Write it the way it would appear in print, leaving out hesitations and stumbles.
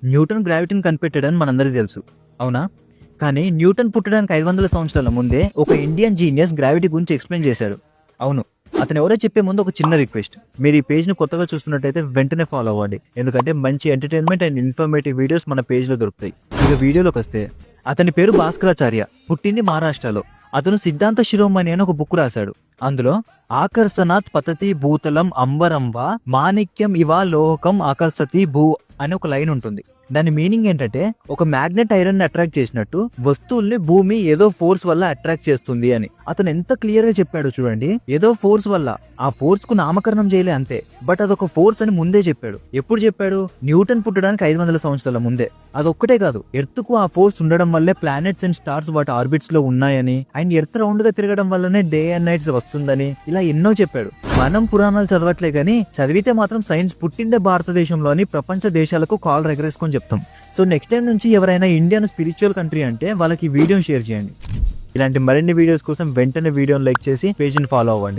Newton గ్రావిటీని కనిపెట్టాడని మనందరికీ తెలుసు, అవునా? కానీ న్యూటన్ పుట్టడానికి 500 సంవత్సరాల ముందే ఒక ఇండియన్ జీనియస్ గ్రావిటీ గురించి ఎక్స్ప్లెయిన్ చేశాడు. అవును, అతను ఎవరో చెప్పే ముందు ఒక చిన్న రిక్వెస్ట్. మీరు ఈ పేజ్ను కొత్తగా చూస్తున్నట్టయితే వెంటనే ఫాలో అవ్వండి, ఎందుకంటే మంచి ఎంటర్టైన్మెంట్ అండ్ ఇన్ఫర్మేటివ్ వీడియోస్ మన పేజ్లో దొరుకుతాయి. ఇక వీడియోలోకి వస్తే, అతని పేరు భాస్కరాచార్య, పుట్టింది మహారాష్ట్రలో. అతను సిద్ధాంత శిరోమణి అని ఒక బుక్ రాశాడు. అందులో ఆకర్షణాత్ పతతి భూతలం అంబరంబ మాణిక్యం ఇవా లోహకం ఆకర్షతి భూ అని ఒక లైన్ ఉంటుంది. దాని మీనింగ్ ఏంటంటే, ఒక మ్యాగ్నెట్ ఐరన్ ని అట్రాక్ట్ చేసినట్టు వస్తువుల్ని భూమి ఏదో ఫోర్స్ వల్ల అట్రాక్ట్ చేస్తుంది అని అతను ఎంత క్లియర్ గా చెప్పాడు చూడండి. ఏదో ఫోర్స్ వల్ల, ఆ ఫోర్స్ కు నామకరణం చేయలే అంతే, బట్ అదొక ఫోర్స్ అని ముందే చెప్పాడు. ఎప్పుడు చెప్పాడు? న్యూటన్ పుట్టడానికి 500 సంవత్సరాల ముందే. అదొక్కటే కాదు, ఎర్త్ కు ఆ ఫోర్స్ ఉండడం వల్లే ప్లానెట్స్ అండ్ స్టార్స్ వాటి ఆర్బిట్స్ లో ఉన్నాయని, అండ్ ఎర్త్ రౌండ్ గా తిరగడం వల్లనే డే అండ్ నైట్స్ వస్తుందని, ఇలా ఎన్నో చెప్పాడు. మనం పురాణాలు చదవట్లే గానీ చదివితే మాత్రం సైన్స్ పుట్టిందే భారతదేశంలో అని ప్రపంచ దేశాలకు కాల్ ఎగరేసుకొని చెప్తాం. సో నెక్స్ట్ టైం నుంచి ఎవరైనా ఇండియాను స్పిరిచువల్ కంట్రీ అంటే వాళ్ళకి ఈ వీడియోని షేర్ చేయండి. ఇలాంటి మరిన్ని వీడియోస్ కోసం వెంటనే వీడియోని లైక్ చేసి పేజ్ని ఫాలో అవ్వండి.